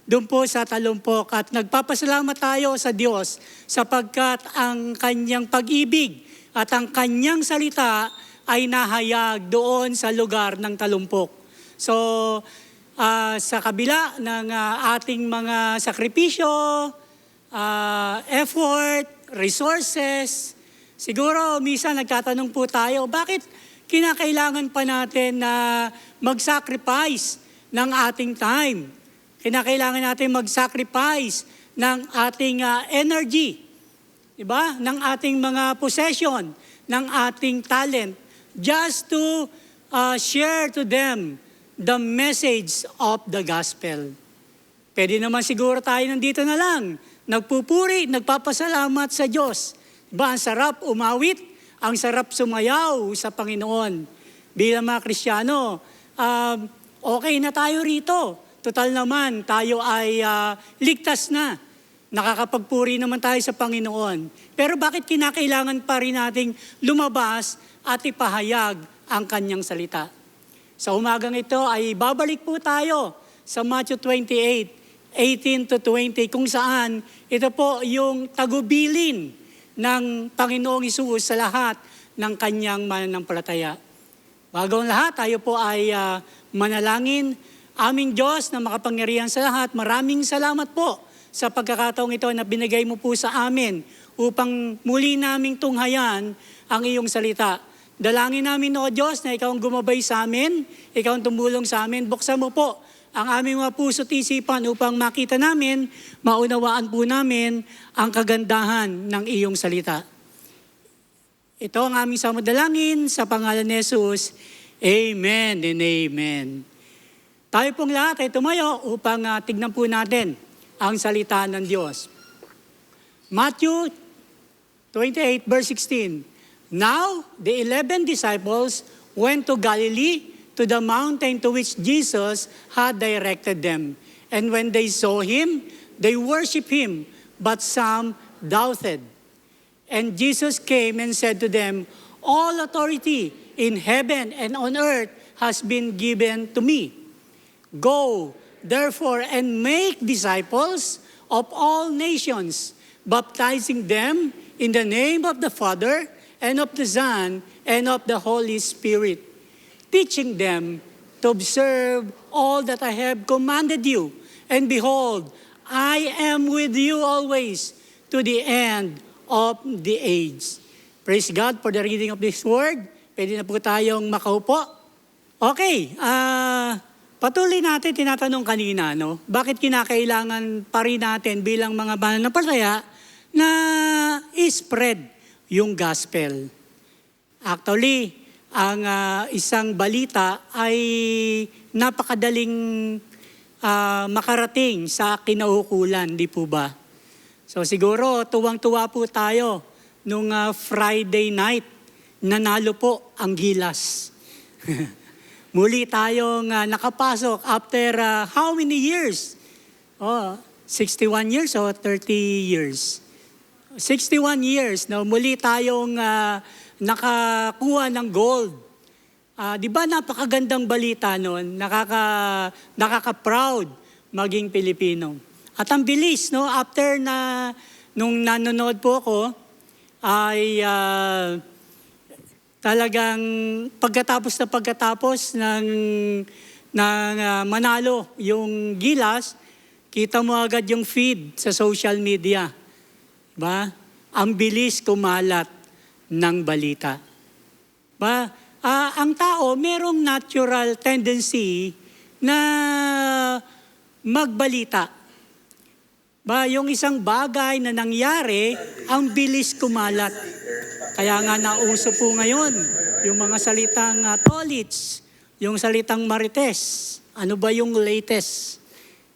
doon po sa talumpok. At nagpapasalamat tayo sa Diyos sapagkat ang kanyang pag-ibig at ang kanyang salita ay nahayag doon sa lugar ng talumpok. So, sa kabila ng ating mga sakripisyo, effort, resources, siguro minsan nagtatanong po tayo, bakit kinakailangan pa natin na mag-sacrifice ng ating time? Kinakailangan natin mag-sacrifice ng ating energy, diba? Ng ating mga possession, ng ating talent, just to share to them the message of the gospel. Pwede naman siguro tayo nandito na lang, nagpupuri, nagpapasalamat sa Diyos. Diba? Ang sarap umawit, ang sarap sumayaw sa Panginoon. Bilang mga Kristiyano, okay na tayo rito. Total naman, tayo ay ligtas na. Nakakapagpuri naman tayo sa Panginoon. Pero bakit kinakailangan pa rin nating lumabas at ipahayag ang kanyang salita? Sa umagang ito ay babalik po tayo sa Matthew 28:18-20, kung saan ito po yung tagubilin ng Panginoong Hesus sa lahat ng kanyang mananampalataya. Bago ang lahat, tayo po ay manalangin. Aming Diyos na makapangyarihan sa lahat, maraming salamat po sa pagkakataong ito na binigay mo po sa amin upang muli naming tunghayan ang iyong salita. Dalangin namin, O Diyos, na ikaw ang gumabay sa amin, ikaw ang tumulong sa amin. Buksan mo po ang aming mga puso't isipan upang makita namin, maunawaan po namin ang kagandahan ng iyong salita. Ito ang aming samadalangin sa pangalan ni Jesus. Amen and amen. Tayo pong lahat ay tumayo upang tignan po natin ang salita ng Diyos. Matthew 28 verse 16. Now the 11 disciples went to Galilee, to the mountain to which Jesus had directed them. And when they saw him, they worshiped him, but some doubted. And Jesus came and said to them, all authority in heaven and on earth has been given to me. Go, therefore, and make disciples of all nations, baptizing them in the name of the Father and of the Son and of the Holy Spirit, teaching them to observe all that I have commanded you. And behold, I am with you always to the end of the age. Praise God for the reading of this word. Pwede na po tayong makaupo. Okay, patuloy natin tinatanong kanina, no? Bakit kinakailangan pa rin natin bilang mga mananampalataya na i-spread yung gospel? Actually, ang isang balita ay napakadaling makarating sa kinaukulan, di po ba? So siguro, tuwang-tuwa po tayo nung Friday night, nanalo po ang Gilas. Muli tayong nakapasok after how many years? 61 years o 30 years? 61 years, no? Muli tayong nakakuha ng gold. Di ba napakagandang balita noon? Nakaka-proud maging Pilipino. At ang bilis, no? After nung nanonood po ako, ay talagang pagkatapos ng manalo yung Gilas, kita mo agad yung feed sa social media. Diba? Ang bilis kumalat ng balita. Diba? Ang tao, merong natural tendency na magbalita. Ba, yung isang bagay na nangyari, ang bilis kumalat. Kaya nga nauso po ngayon, yung mga salitang tolits, yung salitang marites, ano ba yung latest?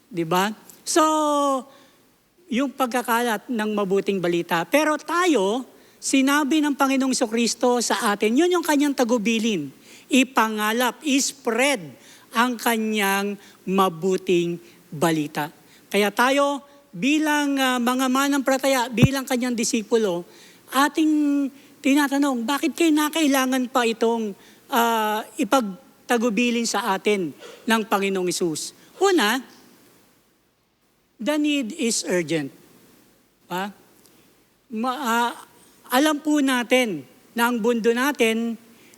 Diba? So, yung pagkakalat ng mabuting balita. Pero tayo, sinabi ng Panginoong Jesucristo sa atin, yun yung kanyang tagubilin. Ipangalap, ispread ang kanyang mabuting balita. Kaya tayo, bilang mga mananampalataya, bilang kanyang disipulo, ating tinatanong, bakit kailangan pa itong ipagtagubilin sa atin ng Panginoong Hesus? Una, the need is urgent. Pa? Alam po natin na ang mundo natin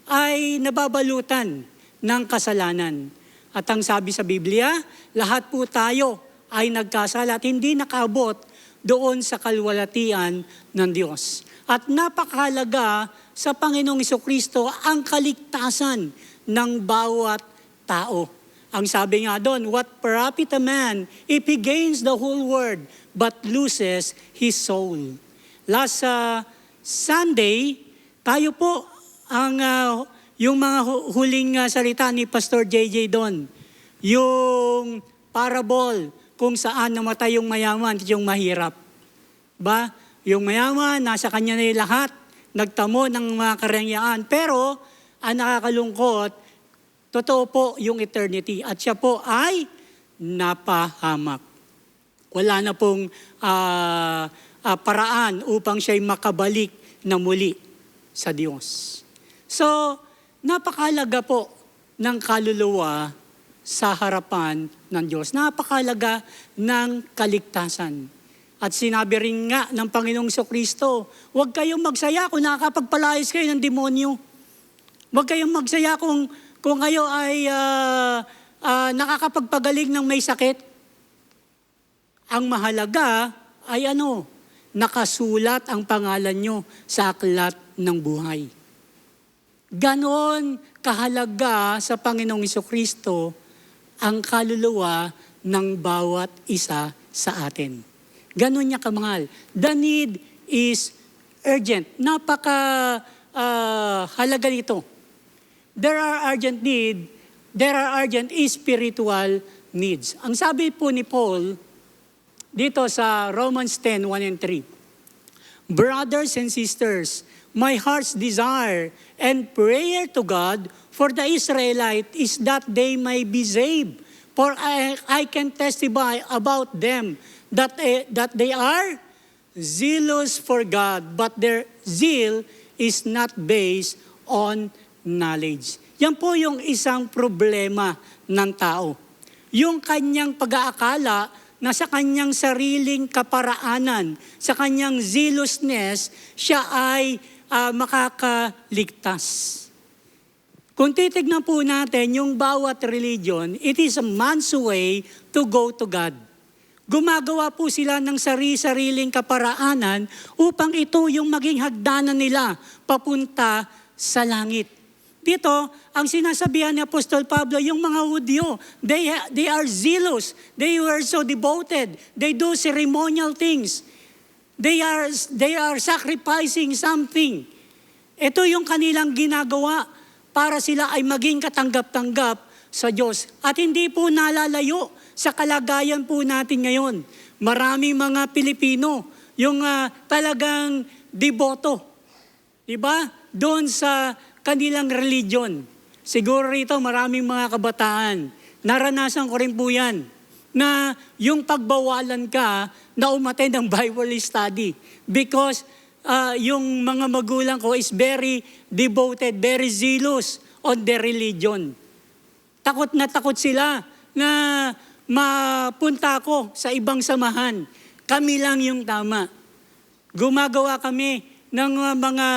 ay nababalutan ng kasalanan. At ang sabi sa Biblia, lahat po tayo ay nagkasala at hindi nakaabot doon sa kalwalatian ng Diyos. At napakahalaga sa Panginoong Jesucristo ang kaligtasan ng bawat tao. Ang sabi nga doon, what profit a man if he gains the whole world but loses his soul? Last Sunday, tayo po ang yung mga huling salita ni Pastor JJ doon. Yung parable kung saan namatay yung mayaman at yung mahirap. Ba? Yung mayaman, nasa kanya na yung lahat, nagtamo ng mga karangyaan. Pero, ang nakakalungkot, totoo po yung eternity. At siya po ay napahamak. Wala na pong paraan upang siya'y makabalik na muli sa Diyos. So, napakalaga po ng kaluluwa sa harapan ng Diyos. Napakalaga ng kaligtasan. At sinabi rin nga ng Panginoong Jesucristo, huwag kayong magsaya kung nakakapagpalayas kayo ng demonyo. Huwag kayong magsaya kung kayo ay nakakapagpagaling ng may sakit. Ang mahalaga ay nakasulat ang pangalan nyo sa aklat ng buhay. Ganon kahalaga sa Panginoong Jesucristo ang kaluluwa ng bawat isa sa atin. Ganon niya kamahal. The need is urgent. Halaga nito. There are urgent spiritual needs. Ang sabi po ni Paul dito sa Romans 10:1 and 3. Brothers and sisters, my heart's desire and prayer to God for the Israelites is that they may be saved. For I can testify about them that they are zealous for God, but their zeal is not based on knowledge. Yan po yung isang problema ng tao. Yung kanyang pag-aakala na sa kanyang sariling kaparaanan, sa kanyang zealousness, siya ay makakaligtas. Kung titignan po natin yung bawat religion, it is a man's way to go to God. Gumagawa po sila ng sariling kaparaanan upang ito yung maging hagdanan nila papunta sa langit. Dito, ang sinasabihan ni Apostol Pablo, yung mga Hudyo, they are zealous. They were so devoted. They do ceremonial things. They are sacrificing something. Ito yung kanilang ginagawa para sila ay maging katanggap-tanggap sa Diyos. At hindi po nalalayo sa kalagayan po natin ngayon. Maraming mga Pilipino, yung talagang deboto. Diba? Doon sa kanilang religion. Siguro rito maraming mga kabataan. Naranasan ko rin po yan. Na yung pagbawalan ka na umattend ng Bible study. Because yung mga magulang ko is very devoted, very zealous on their religion. Takot na takot sila na mapunta ako sa ibang samahan. Kami lang yung tama. Gumagawa kami ng mga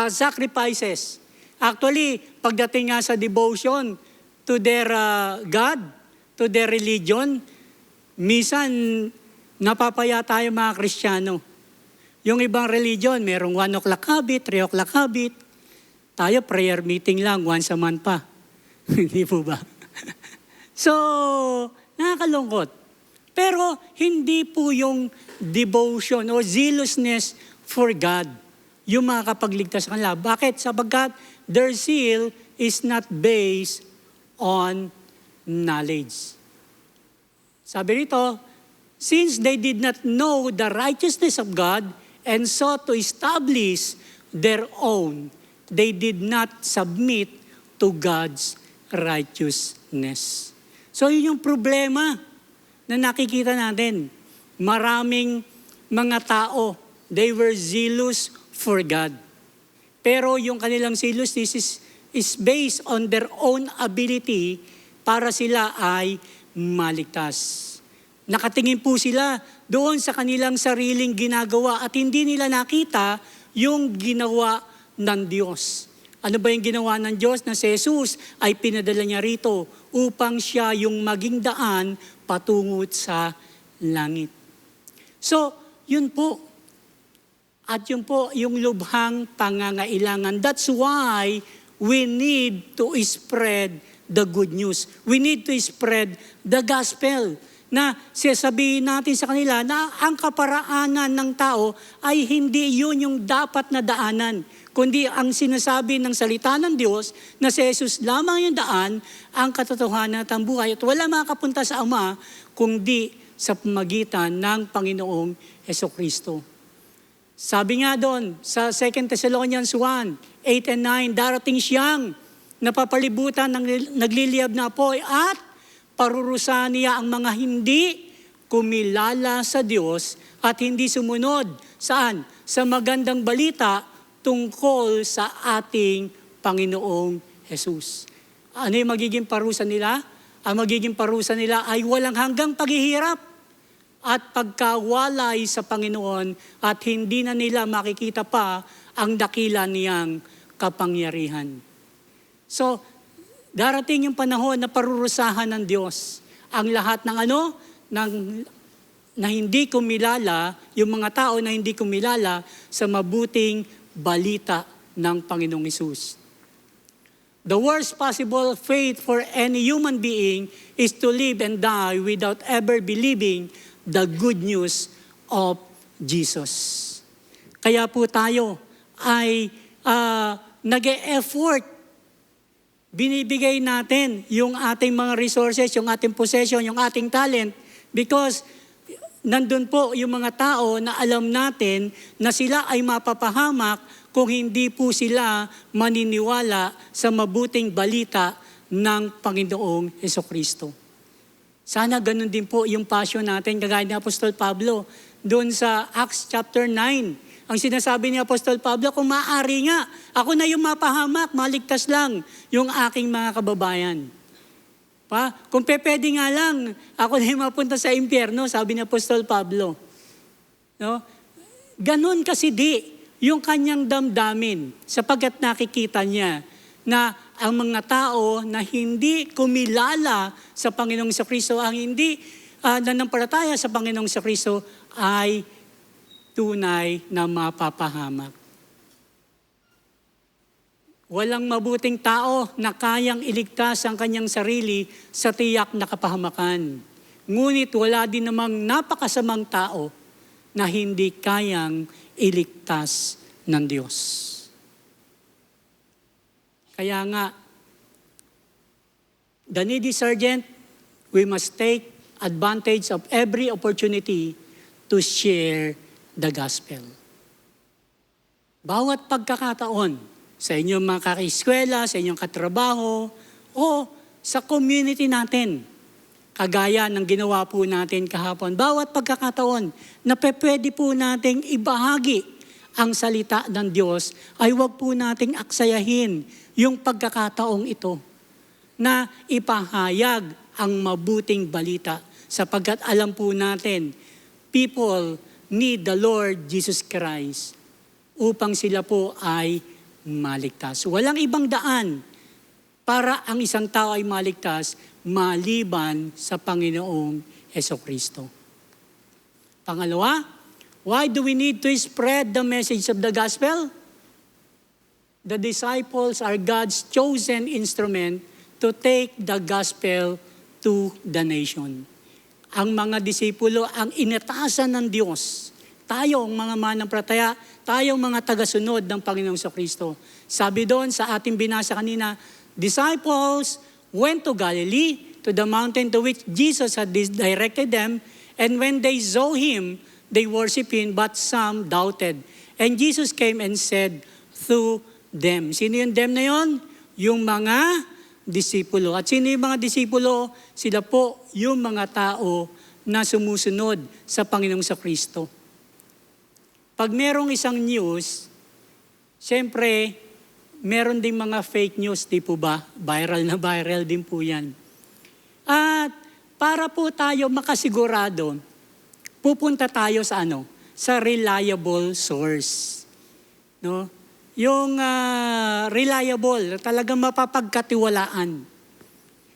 sacrifices. Actually, pagdating nga sa devotion to their God, to their religion, minsan napapaya tayo mga Kristiyano. Yung ibang religion, merong 1 o'clock habit, 3 o'clock habit. Tayo, prayer meeting lang, once a month pa. Hindi po ba? So, nakakalungkot. Pero, hindi po yung devotion o zealousness for God yung makakapagligtas sa kanila. Bakit? Sapagkat their zeal is not based on knowledge. Sabi rito, since they did not know the righteousness of God and sought to establish their own, they did not submit to God's righteousness. So yun yung problema na nakikita natin. Maraming mga tao, they were zealous for God. Pero yung kanilang zealousness is based on their own ability para sila ay maligtas. Nakatingin po sila doon sa kanilang sariling ginagawa at hindi nila nakita yung ginawa ng Diyos. Ano ba yung ginawa ng Diyos? Na si Jesus ay pinadala niya rito upang siya yung maging daan patungo sa langit. So, yun po. At yun po yung lubhang pangangailangan. That's why we need to spread the good news. We need to spread the gospel. Na sasabihin natin sa kanila na ang kaparaanan ng tao ay hindi yun yung dapat na daanan, kundi ang sinasabi ng salita ng Diyos na si Jesus lamang yung daan, ang katotohanan at ang buhay. At wala makapunta sa Ama kundi sa pamagitan ng Panginoong Hesukristo. Sabi nga doon sa 2 Thessalonians 1, 8 and 9, darating siyang napapalibutan ng nagliliyab na apoy at parurusahan niya ang mga hindi kumilala sa Diyos at hindi sumunod. Saan? Sa magandang balita tungkol sa ating Panginoong Jesus. Ano yung magiging parusa nila? Ang magiging parusa nila ay walang hanggang paghihirap at pagkawalay sa Panginoon at hindi na nila makikita pa ang dakila niyang kapangyarihan. So, darating yung panahon na parurusahan ng Diyos ang lahat ng na hindi kumilala, yung mga tao na hindi kumilala sa mabuting balita ng Panginoong Hesus. The worst possible fate for any human being is to live and die without ever believing the good news of Jesus. Kaya po tayo ay nag-e-effort. Binibigay natin yung ating mga resources, yung ating possession, yung ating talent because nandun po yung mga tao na alam natin na sila ay mapapahamak kung hindi po sila maniniwala sa mabuting balita ng Panginoong Hesukristo. Sana ganun din po yung passion natin, kagaya ni Apostol Pablo doon sa Acts chapter 9. Ang sinasabi ni Apostol Pablo, kung maaari nga, ako na yung mapahamak, maligtas lang yung aking mga kababayan. Kung pwede nga lang, ako na yung mapunta sa impyerno, sabi ni Apostol Pablo. No? Ganon kasi yung kanyang damdamin, sapagkat nakikita niya na ang mga tao na hindi kumilala sa Panginoong Kristo, ang hindi nanampalataya sa Panginoong Kristo ay tunay na mapapahamak. Walang mabuting tao na kayang iligtas ang kanyang sarili sa tiyak na kapahamakan. Ngunit wala din namang napakasamang tao na hindi kayang iligtas ng Diyos. Kaya nga, the needy servant, we must take advantage of every opportunity to share the gospel. Bawat pagkakataon sa inyong mga kakaeskwela, sa inyong katrabaho, o sa community natin, kagaya ng ginawa po natin kahapon, bawat pagkakataon na pwede po nating ibahagi ang salita ng Diyos, ay huwag po nating aksayahin yung pagkakataong ito na ipahayag ang mabuting balita sapagkat alam po natin, people need the Lord Jesus Christ upang sila po ay maligtas. Walang ibang daan para ang isang tao ay maligtas maliban sa Panginoong Hesukristo. Pangalawa, why do we need to spread the message of the gospel? The disciples are God's chosen instrument to take the gospel to the nation. Ang mga disipulo ang inatasan ng Diyos. Tayo, ang mga manampalataya, tayong mga tagasunod ng Panginoong Kristo. Sabi doon sa ating binasa kanina, disciples went to Galilee, to the mountain to which Jesus had directed them, and when they saw Him, they worshiped Him, but some doubted. And Jesus came and said to them. Sino yung them na yon? Yung mga disipulo. At sino yung mga disipulo? Sila po yung mga tao na sumusunod sa Panginoong Kristo. Pag merong isang news, siyempre, meron ding mga fake news, di po ba? Viral na viral din po yan. At para po tayo makasigurado, pupunta tayo sa ano? Sa reliable source. No? Yung reliable, talagang mapapagkatiwalaan.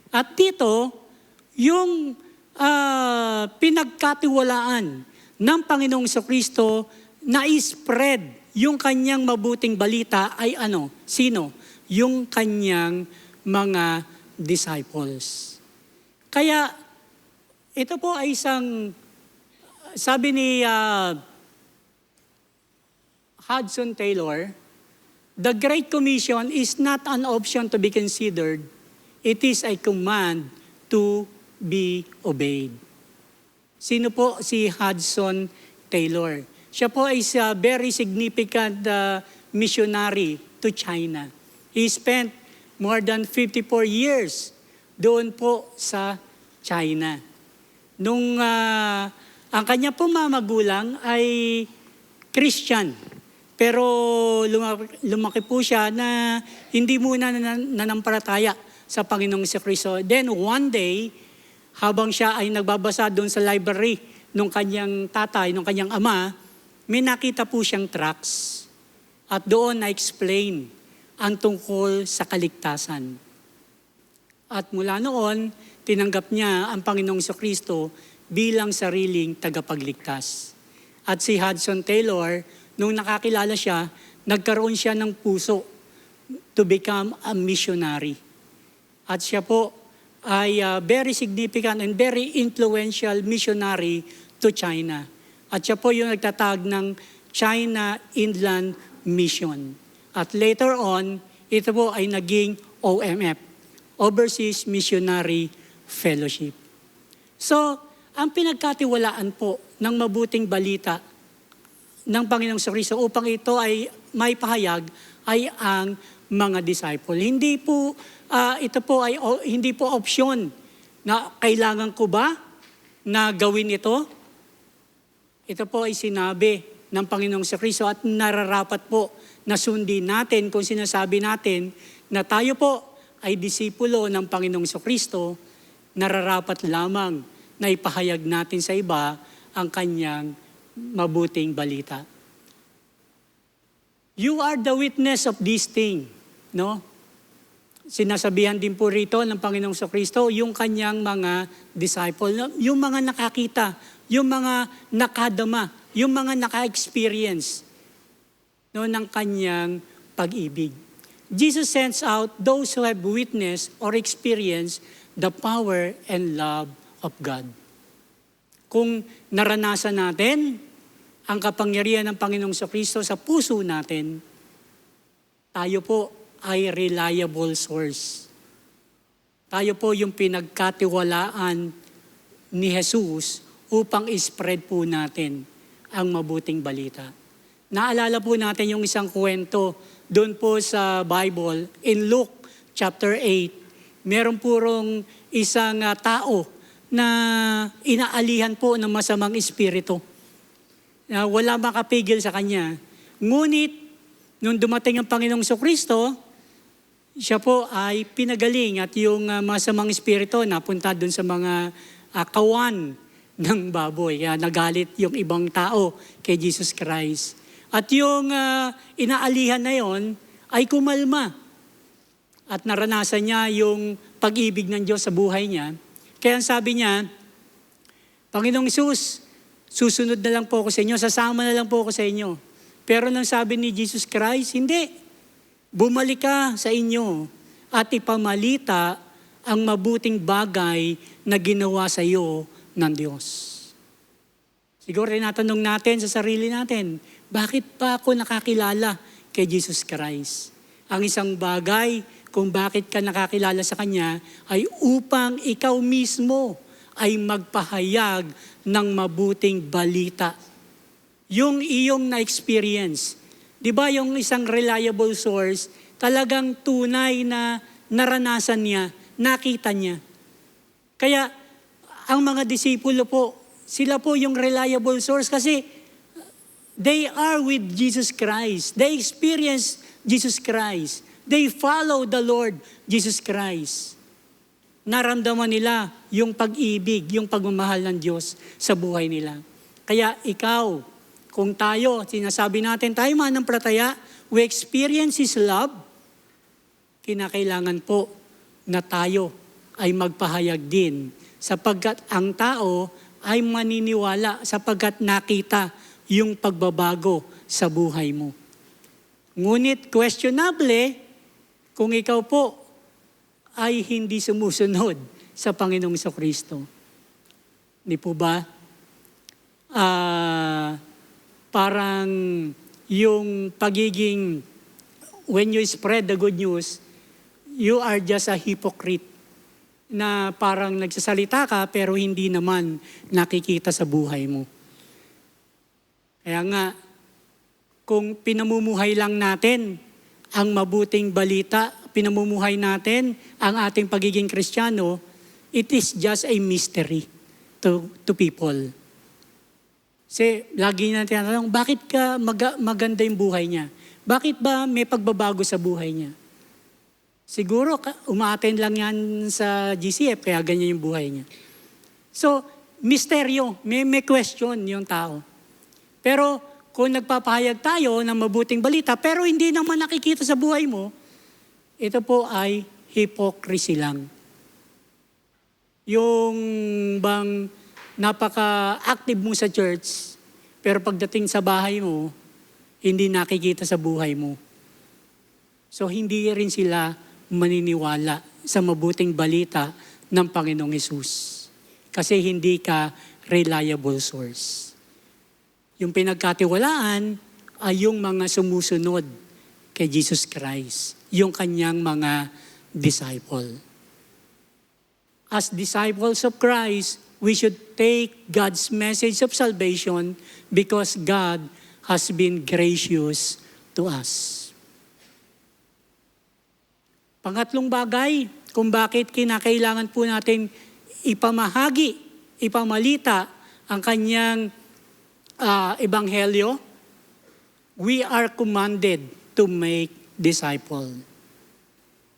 At dito, yung pinagkatiwalaan ng Panginoong Jesucristo na i-spread yung kanyang mabuting balita ay ano? Sino? Yung kanyang mga disciples. Kaya, ito po ay isang, sabi ni Hudson Taylor, the Great Commission is not an option to be considered, it is a command to be obeyed. Sino po si Hudson Taylor? Siya po ay a very significant missionary to China. He spent more than 54 years doon po sa China. Nung ang kanya po magulang ay Christian, pero lumaki po siya na hindi muna nanampalataya sa Panginoong Jesucristo. Then one day, habang siya ay nagbabasa doon sa library ng kanyang tatay, ng kanyang ama, may nakita po siyang tracts. At doon na-explain ang tungkol sa kaligtasan. At mula noon, tinanggap niya ang Panginoong Jesucristo bilang sariling tagapagligtas. At si Hudson Taylor, nung nakakilala siya, nagkaroon siya ng puso to become a missionary. At siya po ay very significant and very influential missionary to China. At siya po yung nagtatag ng China Inland Mission. At later on, ito po ay naging OMF, Overseas Missionary Fellowship. So, ang pinagkatiwalaan po ng mabuting balita ng Panginoong Jesucristo upang ito ay may pahayag ay ang mga disciple. Hindi po ito po ay hindi po opsyon na kailangan ko ba na gawin ito. Ito po ay sinabi ng Panginoong Jesucristo at nararapat po na sundin natin kung sinasabi natin na tayo po ay disipulo ng Panginoong Jesucristo, nararapat lamang na ipahayag natin sa iba ang kanyang mabuting balita. You are the witness of this thing, no? Sinasabihan din po rito ng Panginoong Jesucristo yung kanyang mga disciple, yung mga nakakita, yung mga nakadama, yung mga naka-experience ng kanyang pag-ibig. Jesus sends out those who have witnessed or experienced the power and love of God. Kung naranasan natin ang kapangyarihan ng Panginoong Jesucristo sa puso natin, tayo po ay reliable source. Tayo po yung pinagkatiwalaan ni Jesus upang ispread po natin ang mabuting balita. Naalala po natin yung isang kwento doon po sa Bible, in Luke chapter 8, meron purong isang tao na inaalihan po ng masamang espiritu. Wala makapigil sa kanya. Ngunit, nung dumating ang Panginoong Jesucristo, siya po ay pinagaling at yung masamang espiritu napunta doon sa mga kawan ng baboy. Kaya nagalit yung ibang tao kay Jesus Christ. At yung inaalihan na yon ay kumalma. At naranasan niya yung pag-ibig ng Diyos sa buhay niya. Kaya sabi niya, Panginoong Hesus, susunod na lang po ako sa inyo, sasama na lang po ako sa inyo. Pero nang sabi ni Jesus Christ, hindi. Bumalik ka sa inyo at ipamalita ang mabuting bagay na ginawa sa iyo ng Diyos. Siguro rin natanong natin sa sarili natin, bakit pa ako nakakilala kay Jesus Christ? Ang isang bagay kung bakit ka nakakilala sa Kanya ay upang ikaw mismo ay magpahayag ng mabuting balita. Yung iyong na-experience. Di ba yung isang reliable source, talagang tunay na naranasan niya, nakita niya. Kaya ang mga disipulo po, sila po yung reliable source kasi they are with Jesus Christ. They experience Jesus Christ. They follow the Lord Jesus Christ. naramdaman nila yung pag-ibig, yung pagmamahal ng Diyos sa buhay nila. Kaya ikaw, kung tayo, sinasabi natin, tayo mananampalataya, we experience His love, kinakailangan po na tayo ay magpahayag din sapagkat ang tao ay maniniwala sapagkat nakita yung pagbabago sa buhay mo. Ngunit questionable kung ikaw po ay hindi sumusunod sa Panginoong Jesucristo. Di po ba? Parang yung pagiging, when you spread the good news, you are just a hypocrite na parang nagsasalita ka pero hindi naman nakikita sa buhay mo. Kaya nga, kung pinamumuhay lang natin ang mabuting balita, pinamumuhay natin ang ating pagiging Kristiyano, it is just a mystery to people. Kasi lagi natin tinatanong, bakit ka maganda yung buhay niya? Bakit ba may pagbabago sa buhay niya? Siguro umaattend lang yan sa GCF, kaya ganyan yung buhay niya. So, misteryo, may question yung tao. Pero kung nagpapahayag tayo ng mabuting balita, pero hindi naman nakikita sa buhay mo, ito po ay hypocrisy lang. Yung bang napaka-active mo sa church, pero pagdating sa bahay mo, hindi nakikita sa buhay mo. So hindi rin sila maniniwala sa mabuting balita ng Panginoong Hesus. Kasi hindi ka reliable source. Yung pinagkatiwalaan ay yung mga sumusunod kay Jesus Christ, yung kanyang mga disciple. As disciples of Christ, we should take God's message of salvation because God has been gracious to us. Pangatlong bagay, kung bakit kinakailangan po natin ipamahagi, ipamalita ang kanyang ebanghelyo, we are commanded to make disciple.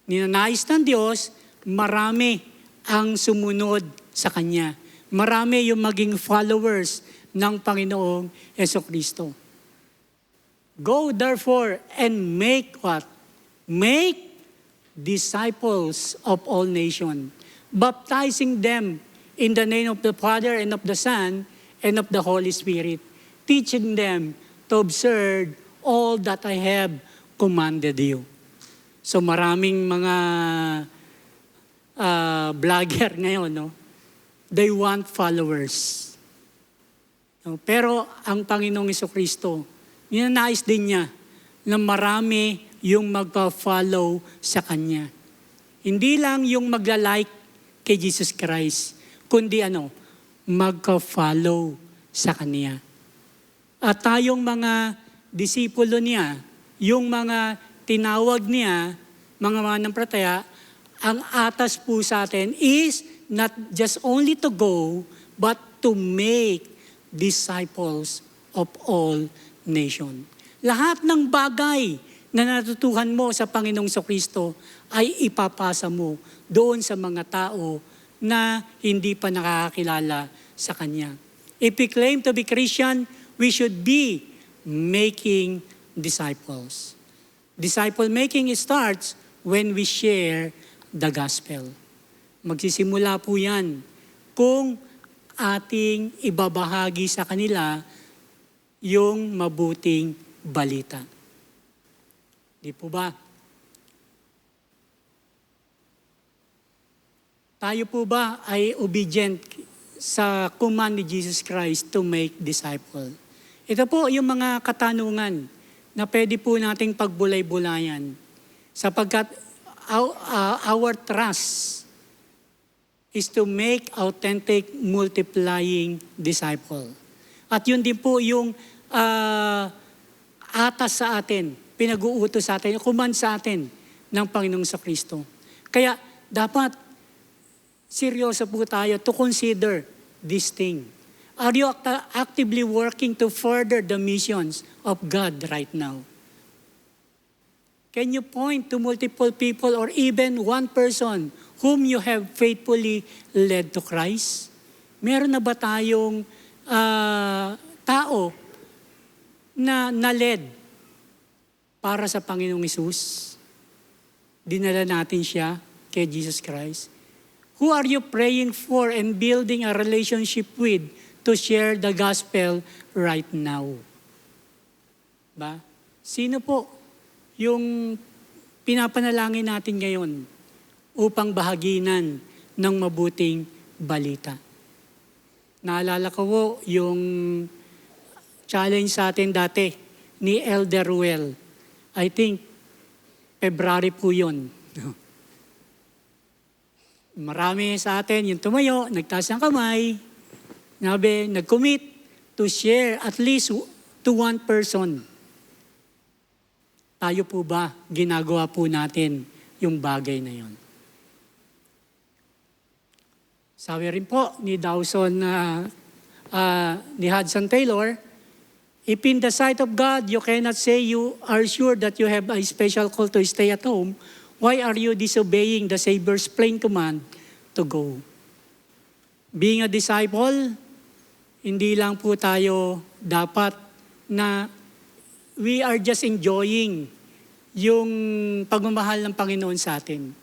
Ninanais ng Diyos, marami ang sumunod sa Kanya. Marami yung maging followers ng Panginoong Jesucristo. Go therefore and make what? Make disciples of all nations, baptizing them in the name of the Father and of the Son and of the Holy Spirit, teaching them to observe all that I have commanded you. So maraming mga vlogger ngayon, no? They want followers. No? Pero ang Panginoong Jesucristo, ninanais din niya na marami yung magpa-follow sa Kanya. Hindi lang yung magla-like kay Jesus Christ, kundi magka-follow sa Kanya. At tayong mga disipulo niya, yung mga tinawag niya, mga mananampalataya, ang atas po sa atin is not just only to go, but to make disciples of all nations. Lahat ng bagay na natutuhan mo sa Panginoong Jesucristo ay ipapasa mo doon sa mga tao na hindi pa nakakakilala sa Kanya. If we claim to be Christian, we should be making disciples. Disciple making starts when we share the gospel. Magsisimula po yan kung ating ibabahagi sa kanila yung mabuting balita. Di po ba? Tayo po ba ay obedient sa command ni Jesus Christ to make disciple? Ito po yung mga katanungan na pwede po nating pagbulay-bulayan sapagkat our trust is to make authentic multiplying disciple. At yun din po yung atas sa atin, pinag-uutos sa atin, command sa atin ng Panginoong Jesucristo. Kaya dapat seryoso po tayo to consider this thing. Are you actively working to further the missions of God right now? Can you point to multiple people or even one person whom you have faithfully led to Christ? Meron na ba tayong tao na naled para sa Panginoong Hesus? Dinala natin siya kay Jesus Christ. Who are you praying for and building a relationship with to share the gospel right now? Ba? Sino po yung pinapanalangin natin ngayon upang bahaginan ng mabuting balita? Naalala ko po yung challenge sa atin dati ni Elder Ruel. I think February po yun. Marami sa atin yung tumayo, nagtaas ng kamay, nag-commit to share at least to one person. Tayo po ba, ginagawa po natin yung bagay na yon? Sabi rin po ni Dawson, ni Hudson Taylor, if in the sight of God you cannot say you are sure that you have a special call to stay at home, why are you disobeying the Savior's plain command to go? Being a disciple, hindi lang po tayo dapat na we are just enjoying yung pagmamahal ng Panginoon sa atin.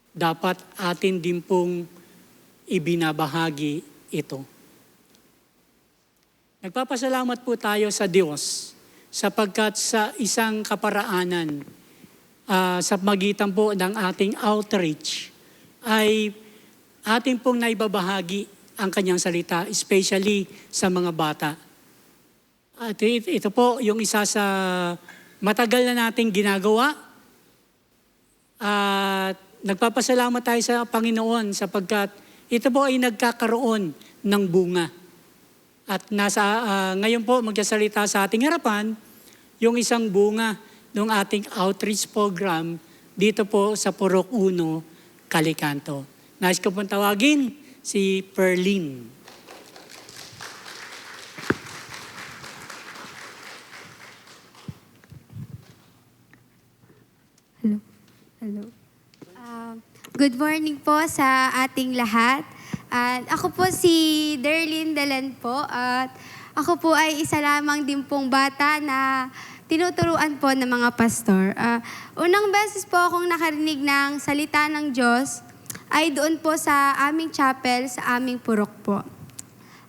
Dapat atin din pong ibinabahagi ito. Nagpapasalamat po tayo sa Diyos sapagkat sa isang kaparaanan sa magitan po ng ating outreach ay ating pong naibabahagi ang kanyang salita, especially sa mga bata. At ito po yung isa sa matagal na nating ginagawa. At nagpapasalamat tayo sa Panginoon sapagkat ito po ay nagkakaroon ng bunga. At ngayon po magsasalita sa ating harapan yung isang bunga ng ating outreach program dito po sa Purok 1, Calicanto. Nais ko pong tawagin si Perlin. Hello. Good morning po sa ating lahat. At ako po si Derlyn Dalan po at ako po ay isa lamang din pong bata na tinuturuan po ng mga pastor. Unang beses po akong nakarinig ng salita ng Diyos ay doon po sa aming chapel, sa aming purok po.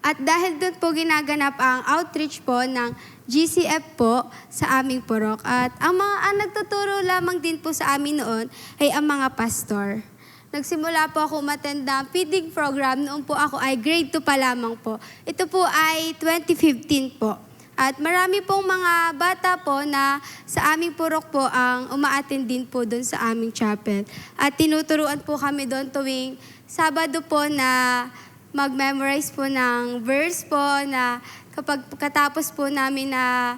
At dahil doon po ginaganap ang outreach po ng GCF po sa aming purok. At ang nagtuturo lamang din po sa amin noon ay ang mga pastor. Nagsimula po ako umattend ng feeding program noon po ako ay grade 2 pa lamang po. Ito po ay 2015 po. At marami pong mga bata po na sa aming purok po ang umaattend din po doon sa aming chapel. At tinuturuan po kami doon tuwing Sabado po na mag-memorize po ng verse po na kapag katapos po namin na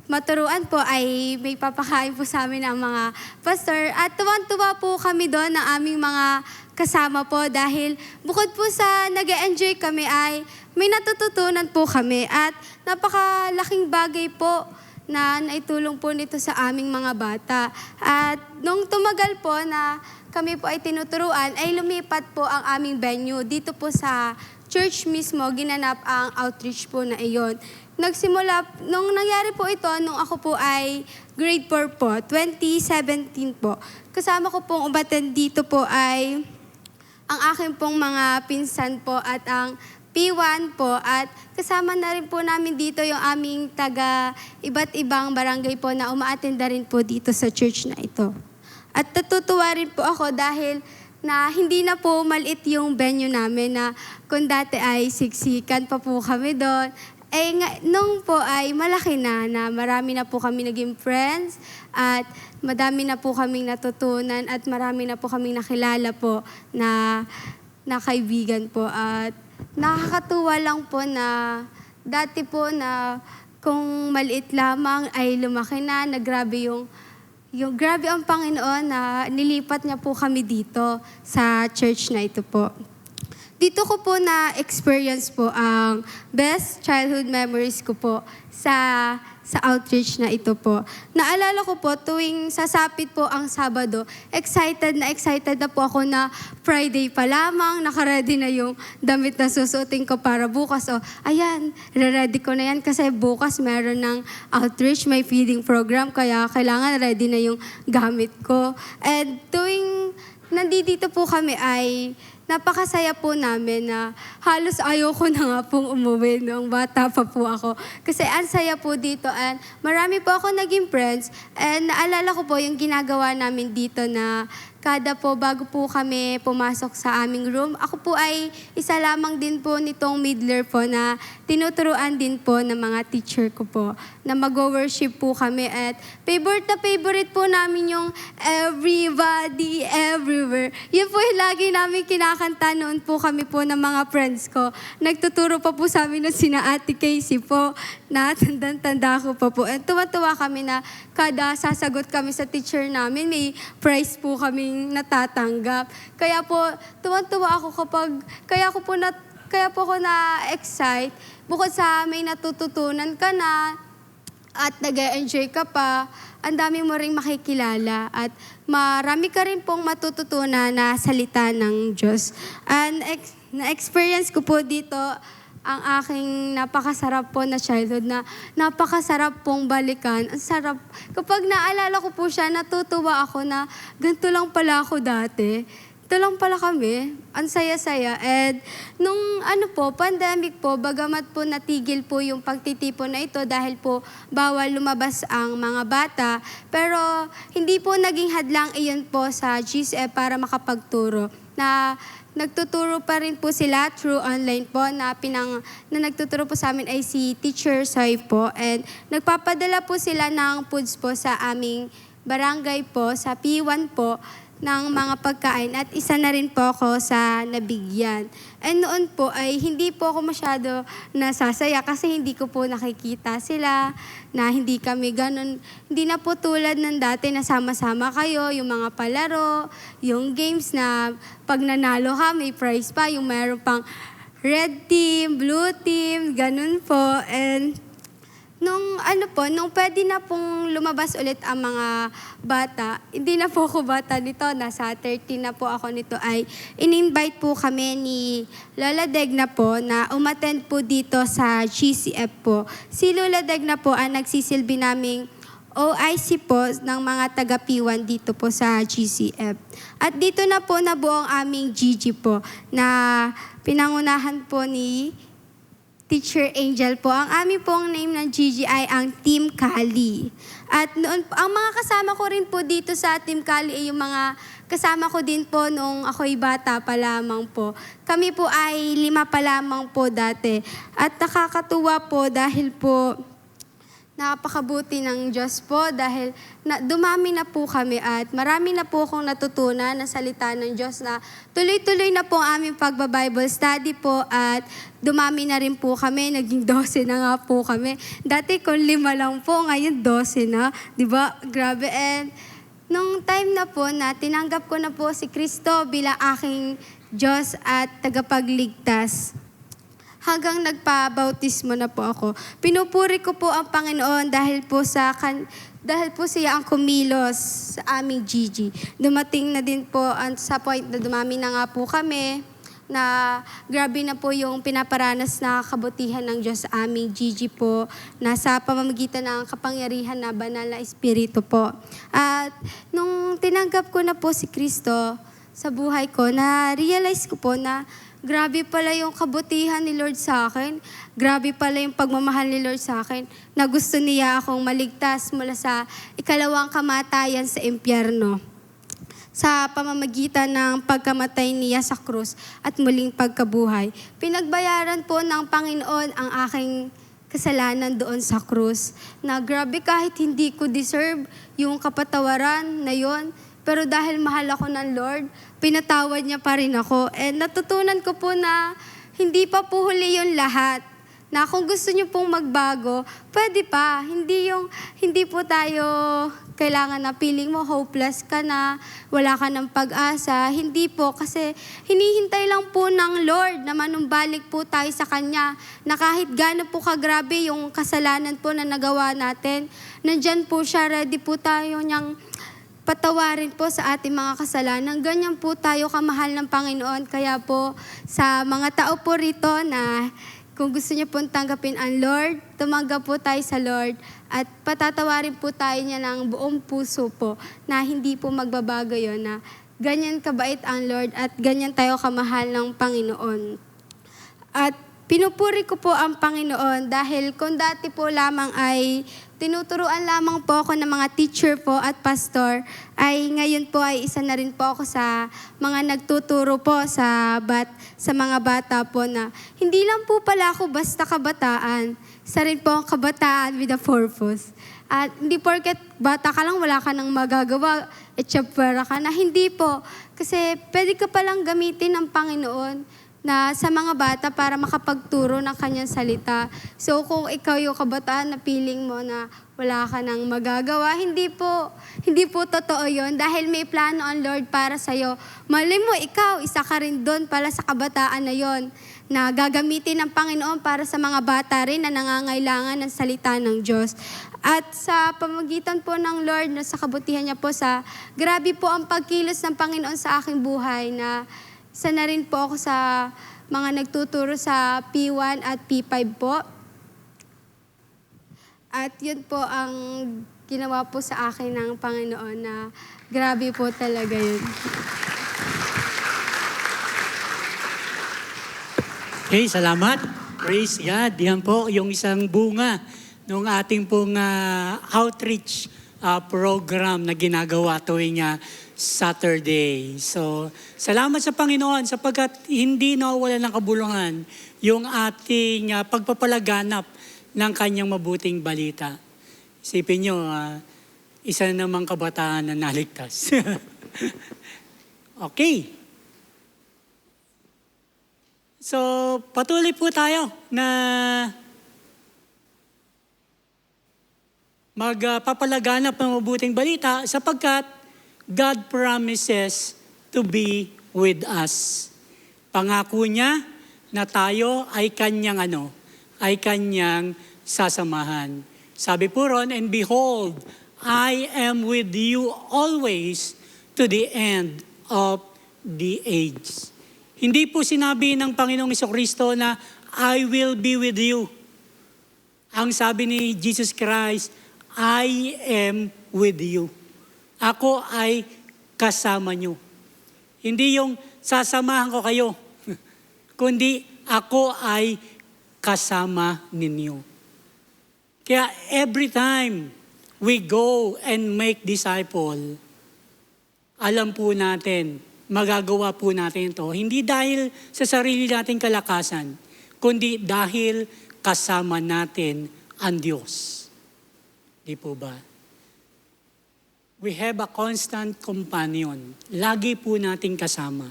maturuan po ay may papakain po sa amin ang mga pastor. At tuwan-tuwa po kami doon ng aming mga kasama po dahil bukod po sa nag-enjoy kami ay may natututunan po kami. At napakalaking bagay po na naitulong po nito sa aming mga bata. At nung tumagal po na kami po ay tinuturuan, ay lumipat po ang aming venue. Dito po sa church mismo, ginanap ang outreach po na iyon. Nagsimula, nung nangyari po ito, nung ako po ay grade 4 po, 2017 po. Kasama ko pong umattend dito po ay ang aking pong mga pinsan po at ang P1 po. At kasama na rin po namin dito yung aming iba't ibang barangay po na umaattenda rin po dito sa church na ito. At natutuwa rin po ako dahil na hindi na po maliit yung venue namin na kung dati ay siksikan pa po kami doon. Nung po ay malaki na marami na po kami naging friends at madami na po kaming natutunan at marami na po kaming nakilala po na kaibigan po. At nakakatuwa lang po na dati po na kung maliit lamang ay lumaki na grabe yung grabe ang Panginoon na nilipat niya po kami dito sa church na ito po. Dito ko po na-experience po ang best childhood memories ko po sa sa outreach na ito po. Naalala ko po, tuwing sasapit po ang Sabado, excited na po ako na Friday pa lamang, nakaready na yung damit na susuotin ko para bukas. O, ayan, ready ko na yan kasi bukas meron ng outreach, may feeding program, kaya kailangan ready na yung gamit ko. And tuwing nandito po kami ay napakasaya po namin na halos ayoko na nga pong umuwi noong bata pa po ako. Kasi ang saya po dito and marami po ako naging friends. And naalala ko po yung ginagawa namin dito na kada po bago po kami pumasok sa aming room, ako po ay isa lamang din po nitong middler po na tinuturuan din po ng mga teacher ko po na mag-worship po kami. At favorite po namin yung Everybody, Everywhere. Yun po yung lagi namin kinakanta noon po kami po ng mga friends ko. Nagtuturo pa po sa amin na sina Ate Casey po na tanda ko pa po. And tuwa-tuwa kami na kada sasagot kami sa teacher namin, may prize po kaming natatanggap. Kaya po, tuwa-tuwa ako kaya po ako na-excite. Bukod sa may natututunan ka na at nag-enjoy ka pa, ang dami mo ring makikilala at marami ka rin pong matututunan na salita ng Diyos. And na-experience ko po dito ang aking napakasarap po na childhood na napakasarap pong balikan. Ang sarap. Kapag naalala ko po siya, natutuwa ako na ganito lang pala ako dati. Ito lang pala kami. Ang saya-saya. And nung pandemic po, bagamat po natigil po yung pagtitipon na ito dahil po bawal lumabas ang mga bata. Pero hindi po naging hadlang iyon po sa GCF para makapagturo. Na nagtuturo pa rin po sila through online po na nagtuturo po sa amin ay si Teacher Soy po. And nagpapadala po sila ng foods po sa aming barangay po, sa P1 po, ng mga pagkain at isa na rin po ako sa nabigyan. And noon po ay hindi po ako masyado nasasaya kasi hindi ko po nakikita sila na hindi kami ganun. Hindi na po tulad ng dati na sama-sama kayo, yung mga palaro, yung games na pag nanalo ka may prize pa, yung meron pang red team, blue team, ganun po. And nung pwede na pong lumabas ulit ang mga bata, hindi na po ako bata nito, nasa 13 na po ako nito, ay in-invite po kami ni Lola Degna po na umattend po dito sa GCF po. Si Lola Degna po ang nagsisilbi naming OIC po ng mga taga P1 dito po sa GCF. At dito na po nabuo ang aming GG po na pinangunahan po ni Teacher Angel po. Ang aming pong name ng GG ay ang Team Kali. At noon, ang mga kasama ko rin po dito sa Team Kali ay yung mga kasama ko din po nung ako'y bata pa lamang po. Kami po ay 5 pa lamang po dati. At nakakatuwa po dahil po napakabuti ng Diyos po dahil dumami na po kami at marami na po akong natutunan na salita ng Diyos na tuloy-tuloy na po ang aming pagba-Bible study po at dumami na rin po kami, naging 12 na nga po kami. Dati kung 5 lang po, ngayon 12 na, di ba? Grabe. And nung time na po na tinanggap ko na po si Kristo bilang aking Diyos at tagapagligtas, hanggang nagpa-bautismo na po ako. Pinupuri ko po ang Panginoon dahil po siya ang kumilos sa aming GG. Dumating na din po sa point na dumami na nga po kami, na grabe na po yung pinaparanas na kabutihan ng Diyos sa aming GG po, na sa pamamagitan ng kapangyarihan na banal na Espiritu po. At nung tinanggap ko na po si Kristo sa buhay ko, na-realize ko po na grabe pala yung kabutihan ni Lord sa akin. Grabe pala yung pagmamahal ni Lord sa akin na gusto niya akong maligtas mula sa ikalawang kamatayan sa impyerno sa pamamagitan ng pagkamatay niya sa krus at muling pagkabuhay. Pinagbayaran po ng Panginoon ang aking kasalanan doon sa krus na grabe kahit hindi ko deserve yung kapatawaran na yon. Pero dahil mahal ako ng Lord, pinatawad niya pa rin ako. And natutunan ko po na hindi pa po huli yung lahat. Na kung gusto niyo pong magbago, pwede pa. Hindi po tayo kailangan na feeling mo hopeless ka na, wala ka ng pag-asa. Hindi po, kasi hinihintay lang po ng Lord na manumbalik po tayo sa Kanya, na kahit gaano po kagrabe yung kasalanan po na nagawa natin, nandyan po siya, ready po tayo niyang patawarin po sa ating mga kasalanan. Ganyan po tayo kamahal ng Panginoon. Kaya po sa mga tao po rito na kung gusto niyo pong tanggapin ang Lord, tumanggap po tayo sa Lord at patatawarin po tayo niya ng buong puso po na hindi po magbabago yun, na ganyan kabait ang Lord at ganyan tayo kamahal ng Panginoon. At pinupuri ko po ang Panginoon dahil kung dati po lamang ay tinuturuan lamang po ako ng mga teacher po at pastor, ay ngayon po ay isa na rin po ako sa mga nagtuturo po sa mga bata po, na hindi lang po pala ako basta kabataan, isa rin po ang kabataan with a purpose. At hindi porket bata ka lang, wala ka nang magagawa, etsyapwera ka na. Hindi po. Kasi pwede ka palang gamitin ng Panginoon na sa mga bata para makapagturo ng kanyang salita. So kung ikaw yung kabataan na feeling mo na wala ka nang magagawa, hindi po totoo yon, dahil may plano ang Lord para sa'yo. Malay mo, ikaw, isa ka rin doon pala sa kabataan na yon, na gagamitin ng Panginoon para sa mga bata rin na nangangailangan ng salita ng Diyos. At sa pamagitan po ng Lord, na sa kabutihan niya po, grabe po ang pagkilos ng Panginoon sa aking buhay, na isa na rin po ako sa mga nagtuturo sa P1 at P5 po. At yun po ang ginawa po sa akin ng Panginoon, na grabe po talaga yun. Okay, salamat. Praise God. Yan po yung isang bunga ng ating pong outreach program na ginagawa tuwing Saturday. So, salamat sa Panginoon sapagkat hindi nawawala ng kabuluhan yung ating pagpapalaganap ng kanyang mabuting balita. Isipin nyo, isa namang kabataan na naligtas. Okay. So, patuloy po tayo na magpapalaganap ng mabuting balita sapagkat God promises to be with us. Pangako niya na tayo ay kanyang sasamahan. Sabi po ron, and behold, I am with you always to the end of the age. Hindi po sinabi ng Panginoong Jesucristo na I will be with you. Ang sabi ni Jesus Christ, I am with you. Ako ay kasama nyo. Hindi yung sasamahan ko kayo, kundi ako ay kasama ninyo. Kaya every time we go and make disciple, alam po natin, magagawa po natin ito, hindi dahil sa sarili nating kalakasan, kundi dahil kasama natin ang Diyos. Di po ba? We have a constant companion. Lagi po nating kasama.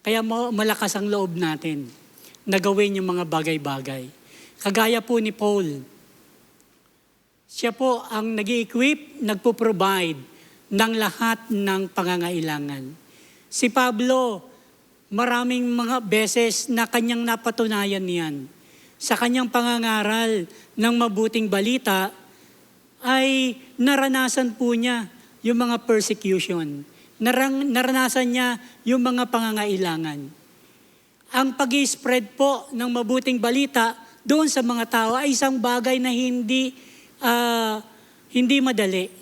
Kaya malakas ang loob natin na gawin yung mga bagay-bagay. Kagaya po ni Paul. Siya po ang nag-i-equip, nagpo-provide ng lahat ng pangangailangan. Si Pablo, maraming mga beses na kanyang napatunayan niyan. Sa kanyang pangangaral ng mabuting balita, ay naranasan po niya yung mga persecution. Naranasan niya yung mga pangangailangan. Ang pag-i-spread po ng mabuting balita doon sa mga tao ay isang bagay na hindi madali.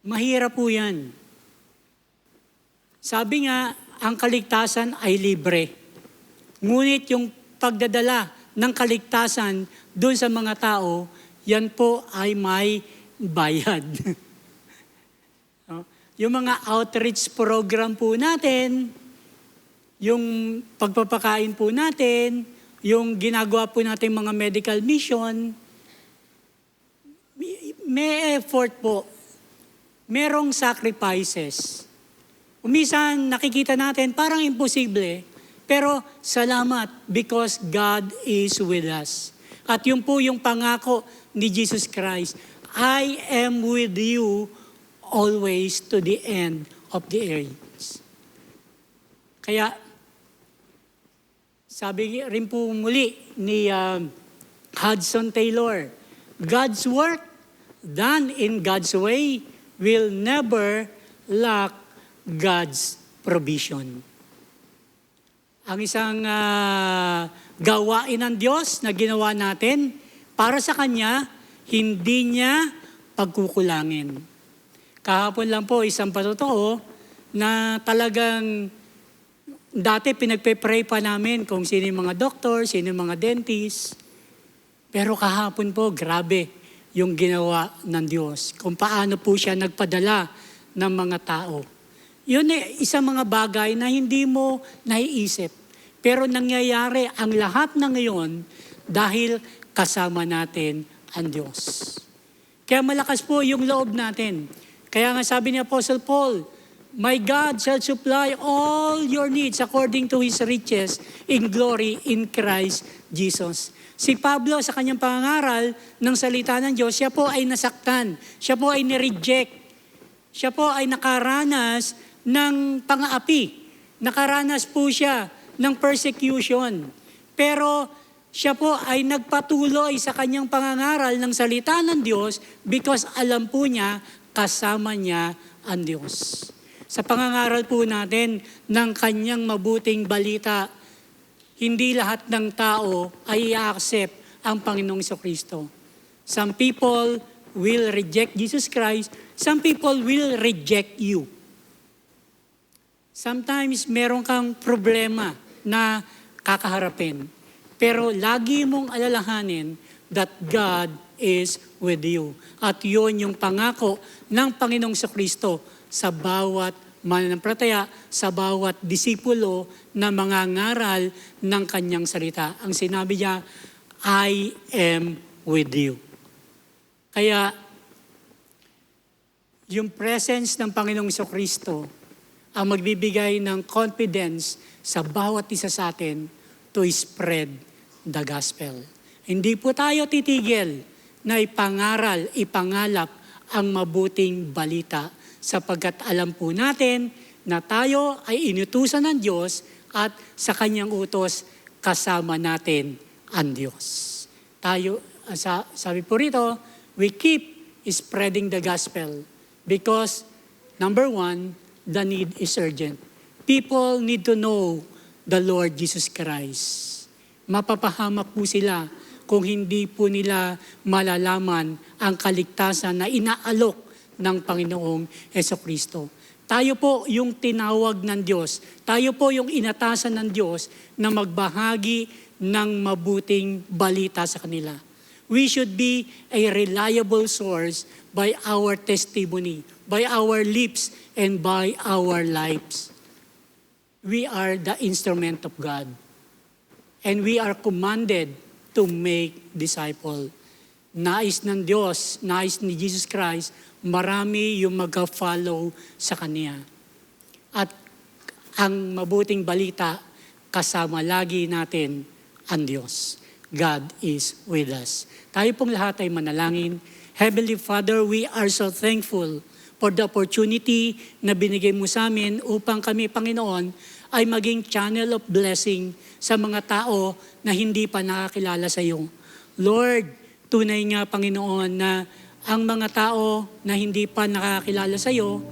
Mahirap po yan. Sabi nga, ang kaligtasan ay libre. Ngunit yung pagdadala ng kaligtasan doon sa mga tao, yan po ay may bayad. Yung mga outreach program po natin, yung pagpapakain po natin, yung ginagawa po natin mga medical mission, may effort po. Merong sacrifices. Umisan nakikita natin parang imposible, pero salamat because God is with us. At yun po yung pangako ni Jesus Christ. I am with you always to the end of the age. Kaya, sabi rin po muli ni Hudson Taylor, God's work done in God's way will never lack God's provision. Ang isang gawain ng Diyos na ginawa natin, para sa Kanya, hindi niya pagkukulangin. Kahapon lang po, isang patotoo na talagang dati pinagpe-pray pa namin kung sino yung mga doktor, sino yung mga dentist. Pero kahapon po, grabe yung ginawa ng Diyos. Kung paano po siya nagpadala ng mga tao. Yun isang mga bagay na hindi mo naiisip. Pero nangyayari ang lahat na ngayon dahil kasama natin ang Diyos. Kaya malakas po yung loob natin. Kaya nga sabi ni Apostle Paul, My God shall supply all your needs according to His riches in glory in Christ Jesus. Si Pablo sa kanyang pangangaral ng salita ng Diyos, siya po ay nasaktan. Siya po ay nireject. Siya po ay nakaranas ng pang-aapi. Nakaranas po siya ng persecution. Pero siya po ay nagpatuloy sa kanyang pangangaral ng salita ng Diyos because alam po niya, kasama niya ang Diyos. Sa pangangaral po natin ng kanyang mabuting balita, hindi lahat ng tao ay i-accept ang Panginoong Jesucristo. Some people will reject Jesus Christ. Some people will reject you. Sometimes meron kang problema na kakaharapin. Pero lagi mong alalahanin that God is with you. At yun yung pangako ng Panginoong Jesucristo sa bawat mananampalataya, sa bawat disipulo na mangangaral ng kanyang salita. Ang sinabi niya, I am with you. Kaya, yung presence ng Panginoong Jesucristo ang magbibigay ng confidence sa bawat isa sa atin to spread the gospel. Hindi po tayo titigil na ipangaral, ipangalap ang mabuting balita sapagkat alam po natin na tayo ay inutusan ng Diyos at sa kanyang utos kasama natin ang Diyos. Tayo, sabi po rito, we keep spreading the gospel because number one, the need is urgent. People need to know the Lord Jesus Christ. Mapapahamak po sila kung hindi po nila malalaman ang kaligtasan na inaalok ng Panginoong Jesucristo. Tayo po yung tinawag ng Diyos. Tayo po yung inatasan ng Diyos na magbahagi ng mabuting balita sa kanila. We should be a reliable source by our testimony, by our lips, and by our lives. We are the instrument of God. And we are commanded to make disciple. Nais ng Diyos, nais ni Jesus Christ, marami yung mag-follow sa Kanya. At ang mabuting balita, kasama lagi natin ang Diyos. God is with us. Tayo pong lahat ay manalangin. Heavenly Father, we are so thankful for the opportunity na binigay mo sa amin upang kami, Panginoon, ay maging channel of blessing sa mga tao na hindi pa nakakilala sa iyo. Lord, tunay nga, Panginoon, na ang mga tao na hindi pa nakakilala sa iyo,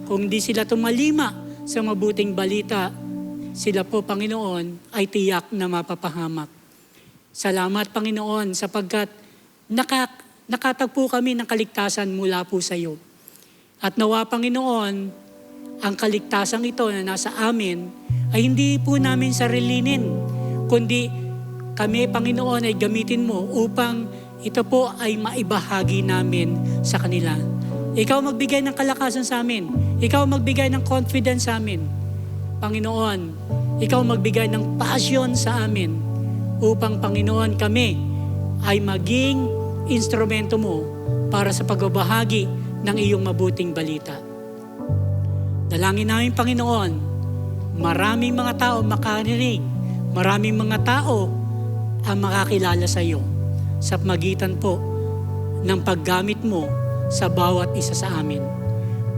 kung di sila tumalima sa mabuting balita, sila po, Panginoon, ay tiyak na mapapahamak. Salamat, Panginoon, sapagkat nakatagpo kami ng kaligtasan mula po sa iyo. At nawa, Panginoon, ang kaligtasan ito na nasa amin ay hindi po namin sarilinin, kundi kami, Panginoon, ay gamitin mo upang ito po ay maibahagi namin sa kanila. Ikaw magbigay ng kalakasan sa amin. Ikaw magbigay ng confidence sa amin. Panginoon, ikaw magbigay ng passion sa amin upang, Panginoon, kami ay maging instrumento mo para sa pagbabahagi ng iyong mabuting balita. Dalangin namin, Panginoon, maraming mga tao makarinig, maraming mga tao ang makakilala sa iyo sa magitan po ng paggamit mo sa bawat isa sa amin.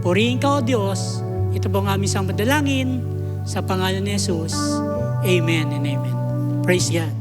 Purihin ka, O Diyos. Ito po ang aming isang madalangin sa pangalan ni Jesus. Amen and amen. Praise God.